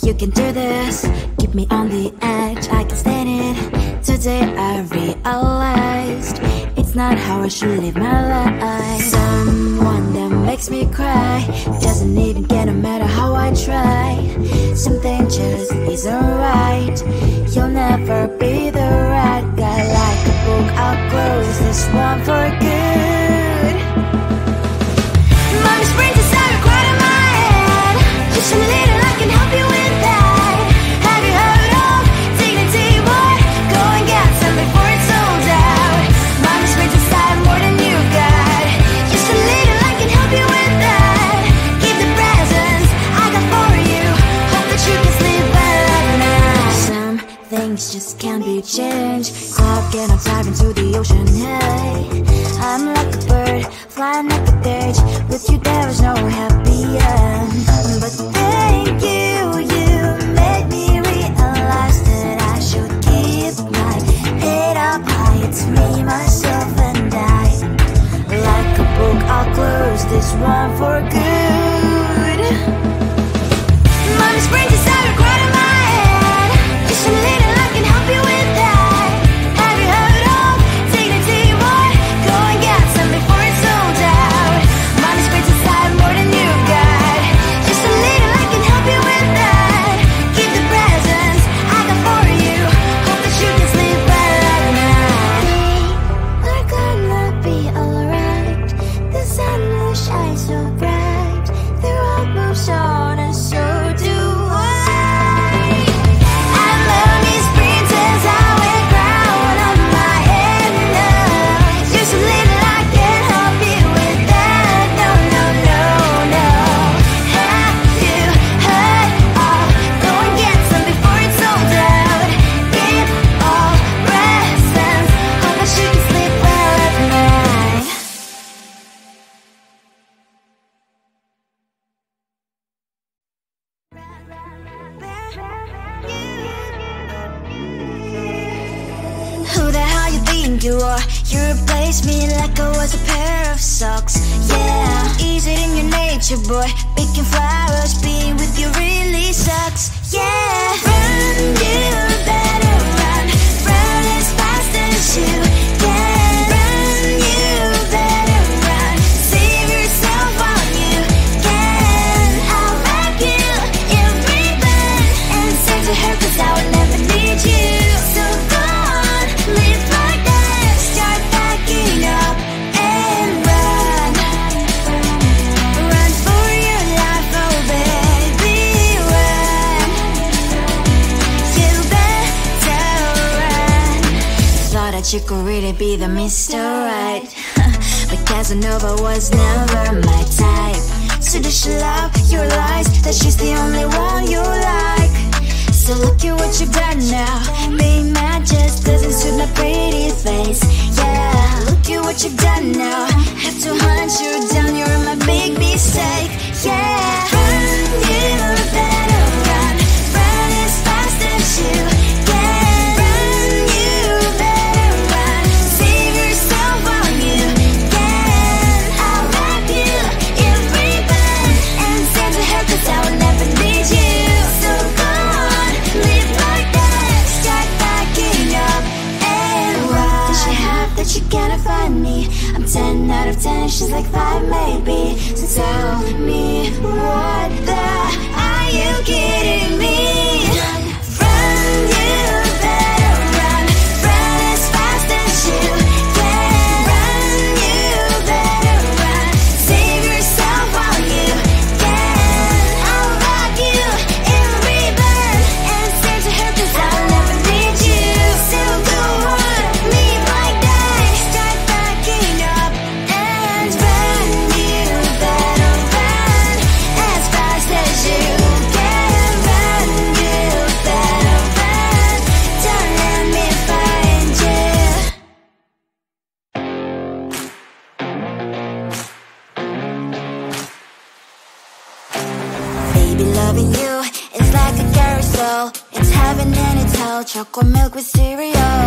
You can do this, keep me on the edge, I can stand it. Today I realized it's not how I should live my life. Someone that makes me cry doesn't even get no matter how I try. Something just isn't right. You'll never be the right guy. Like a book, I'll close this one for good. Mommy's brains inside are quite in my head. Just a little, I can help you with that. Have you heard of dignity, boy? Go and get some before it's sold out. Mommy's brains inside more than you got. Just a little, I can help you with that. Keep the presents I got for you. Hope that you can sleep well at night. Some things just can't be changed. Clock and I'm diving to the ocean, hey. I'm like a bird, flying like a cage. With you there was no happy end. But thank you, you made me realize that I should keep my head up high. It's me, myself and I. Like a book, I'll close this one for good. Mommy's brains inside are quite in my head. Just a little, I can help you with that. Have you heard of dignity, boy? Go and get some before it's sold out. Mommy's brains inside more than you got. Just a little, I can help you with that. Keep the presents I got for you. Hope that you can sleep well at night. We're gonna be alright. The sun will shine so bright. The road moves on and so do I. I love these princess, I wear crown on my head now. Just a little, I can help you with that. No, no, no, no. Have you heard of? Go and get some before it's sold out. Give all presents. Hope that you can sleep well at night. Who the hell you think you are? You replaced me like I was a pair of socks. Yeah, is it in your nature, boy? Picking flowers, being with you really sucks. Yeah, run, you better run. Run as fast as you can. Run, you better run. Save yourself while you can. I'll wrap you in ribbon and send to her, 'cause I will never need you. So go on, live like that. Start backing up and run. Run for your life, oh baby, run. You better run. Thought that you could really be the Mr. Right. But Casanova was never my type. So does she love your lies? That she's the only one you like. So look at what you've done now. Being mad just doesn't suit my pretty face. Yeah, look at what you've done now. Have to hunt you down, you're my big mistake. Yeah, run, you better run. Run as fast as you can. Run, you better run. Save yourself while you can. I'll wrap you in ribbon and send to her, 'cause I will never need you. So go on, live like that. Start backing up and run. Does she have that you cannot find me? I'm 10 out of 10, she's like 5 maybe. So tell me, what the are you kidding me? Run, you better run. Run as fast as you can. Run, you better run. Save yourself while you can. I'll wrap you in ribbon and send to her, 'cause I'll never need you. So go on, live like that. Start backing up and run. You better run as fast as you can. Run, you better run. Don't let me find you. Baby, loving you is like a carousel. It's heaven and it's hell. Chocolate milk with cereal.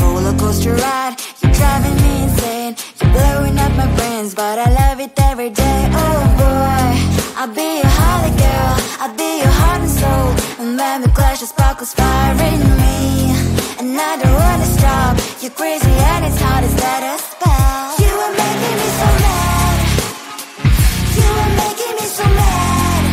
Roller coaster ride. You're driving me insane. You're blowing up my brains, but I love it every day. Oh boy, I'll be your holly girl. I'll be your heart and soul. sparkles firing me, and I don't wanna stop. You're crazy and it's hard as let a spell. You are making me so mad. You are making me so mad.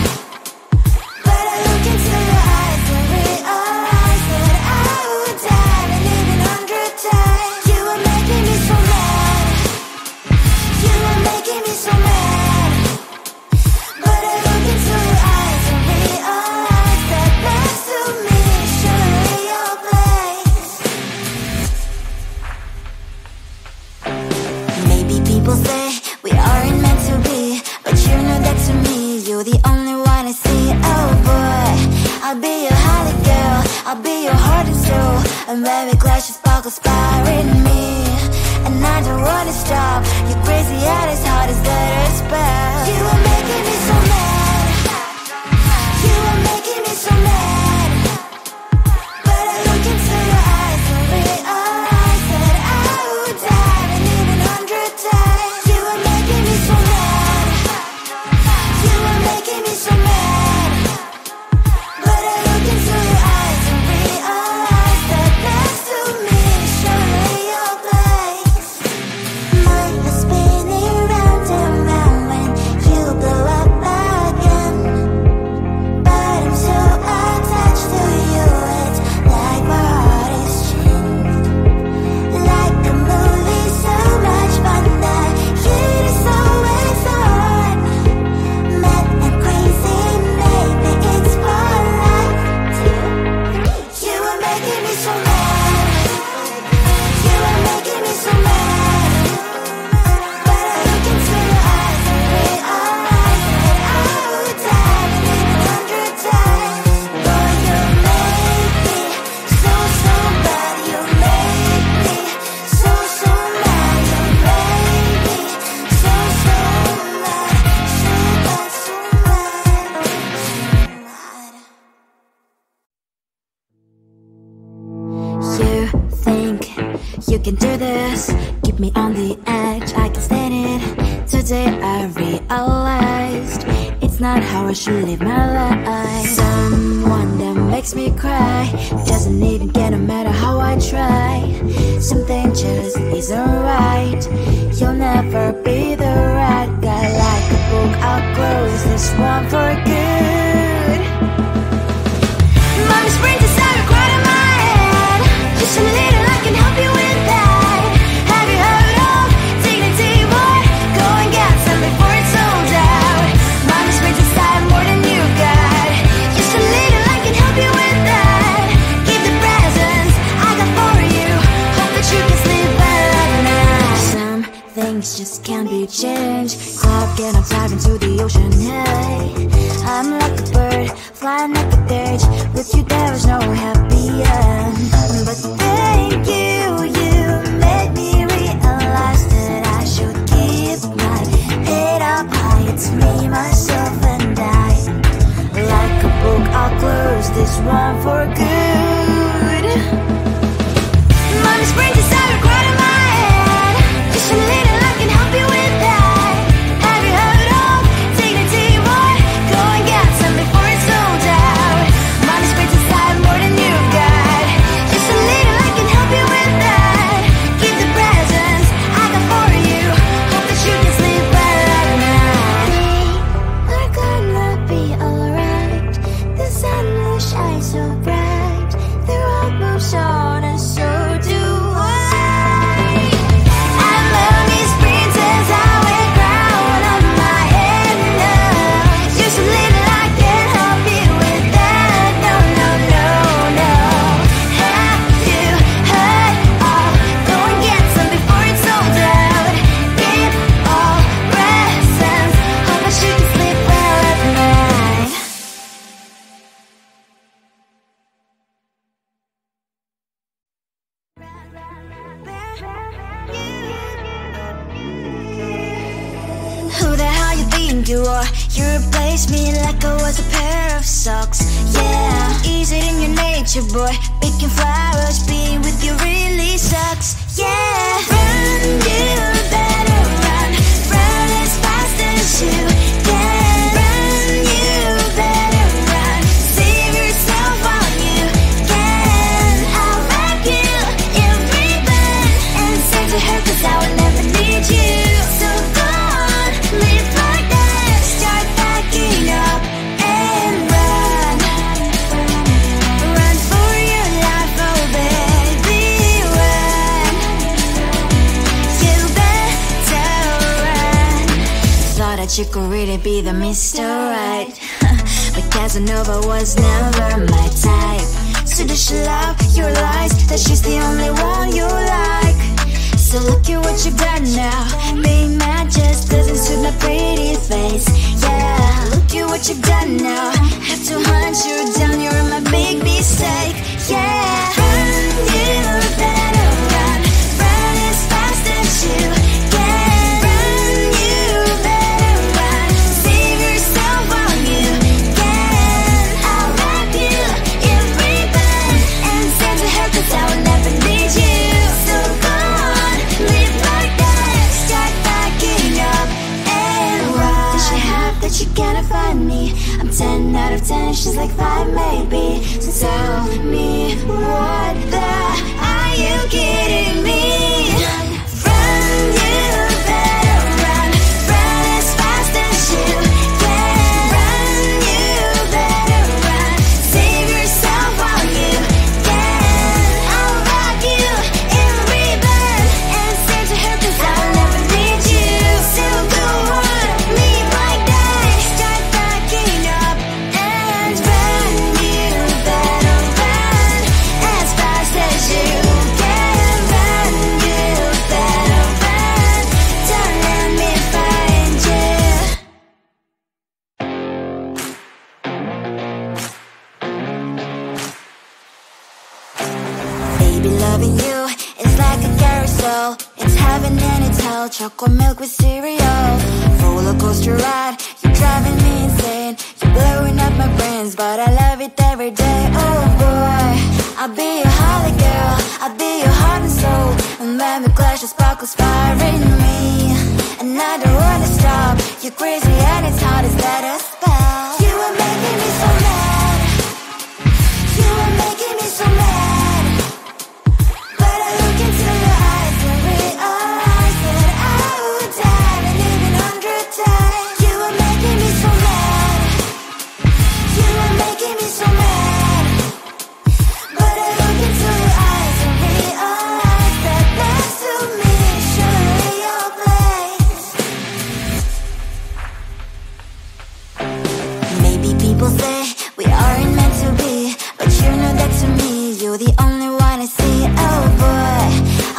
But I look into your eyes and realize that I would die and even 100 times. You are making me so mad. You are making me so mad. But I look into your eyes and realize that next to me is surely your place. Maybe people say we aren't meant to be, but you know that to me, you're the only one I see. Oh boy, I'll be your holly girl, I'll be your heart and soul, and baby clash your sparkles firing me, and I don't wanna stop. You're crazy and as hard as let her spell. You are making me so mad. You are making me so mad. But I look into your eyes and realize that I would die and even 100 times. You are making me so mad. You are making me so mad. But I look into your eyes and realize that next to me is surely your place. Mind is spinning round and round when you blow up again. But I'm so attached to you, it's like my heart is chained. Like a movie, so much fun that heat is always on. Mad and crazy, maybe it's polite to. You are making me so mad. You are making me so mad. But I look into your eyes and realize that I would die and even 100 times. Boy, you make me so, so bad. You make me so, so mad. You make me so, so mad. So bad, so mad, so mad. You think you can do this, keep me on the edge, I can stand it. Today I realized it's not how I should live my life. Someone that makes me cry doesn't even get, no matter how I try. Something just isn't right. You'll never be the right guy. Like a book, I'll close this one for good. Mommy springs inside a quite in my head. Just a little, I can help you with that. Have you heard of dignity, boy? Go and get some before it's sold out. Mommy springs inside more than you got. Just a little, I can help you with that. Keep the presents I got for you. Hope that you can sleep well at night. Some things just can't be changed. Clock and I'm diving to the ocean. Hey, I'm like a bird, flying like a bird. With you there is no happy end. But thank you, you made me realize that I should keep my head up high. It's me, myself and I. Like a book, I'll close this one for good. Mommy springs inside a quite in my head. Just a little, I can help you with that. Have you heard of dignity, boy? Go and get some before it's sold out. Mommy springs inside more than you got. Just a little, I can help you with that. Keep the presents I got for you. Hope that you can sleep well at night. We're gonna be alright. The sun will shine so bright. The road moves on and so do I. And lonely springs as I wear crown on my head now. Just a little, I can help you with that. No, no, no, no. Have you heard of? Go and get some before it's sold out. Keep all presents. Hope that you can sleep well at night. Who the hell you think you are? You replaced me like I was a pair of socks. Yeah, is it in your nature, boy? Picking flowers, being with you really sucks. Yeah, run, you better run. Run as fast as you can. Run, you better run. Save yourself while you you could really be the Mr. Right. But Casanova was never my type. So does she love your lies, that she's the only one you like? So look at what you've done now. Being mad just doesn't suit my pretty face. Yeah, look at what you've done now. Have to hunt you down, you're my big mistake. Yeah, run, you better run. Run as fast as you can. Run, you better run. Save yourself while you can. I'll wrap you in ribbon and send to her, 'cause I will never need you. So go on, live like that. Start backing up and run. Does she have that she cannot find me? I'm 10 out of 10, she's like 5 maybe. So tell me, what the, are you kidding me? Run, you better run. Run as fast as you can. Run, you better run. Save yourself while you can. I'll rock you in ribbon and send to her, 'cause I'll never need you. So go on, leave like that. Start backing up and run. You better run as fast as you can. Run, you better run. Don't let me find you. Baby, loving you is like a carousel. It's heaven and it's hell. Chocolate milk with cereal. Roller coaster ride, you're driving me insane. You're blowing up my brains, but I love it every day. Oh boy, I'll be your holly girl. I'll be your heart and soul. And when we clash, the sparkles fire in me. And I don't wanna stop. You're crazy and it's hard as that a spell. You are making me so mad. You are making me so mad. But I look into your eyes and realize that I would die and even 100 times. You are making me so mad. You are making me so mad. But I look into your eyes and realize that next to me is surely your place. Maybe people say we aren't meant to be, but you know that to me, you're the only one I see. Oh boy,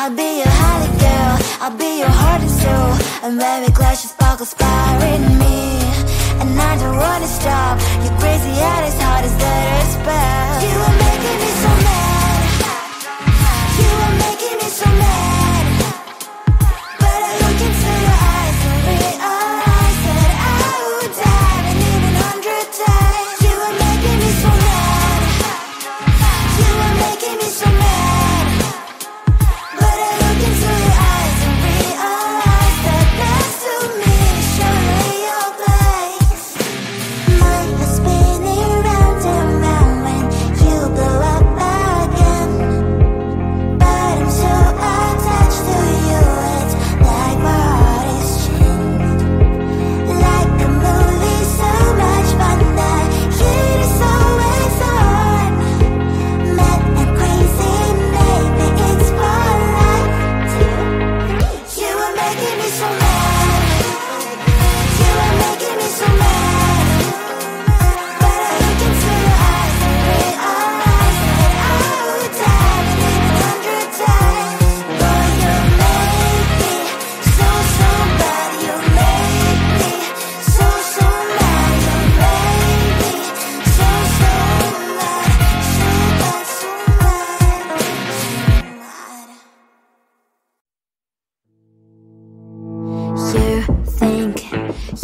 I'll be your holly girl. I'll be your heart and soul. And when we clash, the sparkles fire in me. And I don't wanna stop. You're crazy and as hard as that a spell. You are making me so mad. You are making me so mad. But I look into your eyes and realize that I would die and even 100 times. You are making me so mad. You are making me so mad. But I look into your eyes and realize that next to me is surely your place. Mind is spinning round and round when you blow up again. But I'm so attached to you, it's like my heart is chained. Like a movie, so much fun that it is always on. Mad and crazy, maybe it's for life. 2, 3. You are making me so mad. You are making me so mad. But I look into your eyes and realize that I would die and even 100 times. Boy, you make me so, so bad. You make me so, so mad. You make me so, so mad. So bad, so mad. You think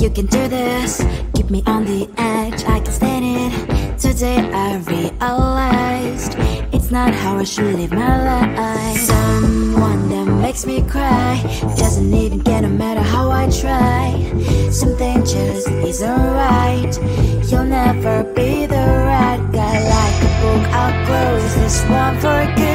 you can do this? Keep me on the edge, I can stand it. Today I realized it's not how I should live my life. Someone that makes me cry doesn't even get, no matter how I try. Something just isn't right. You'll never be the right guy. Like a book, I'll close this one for good.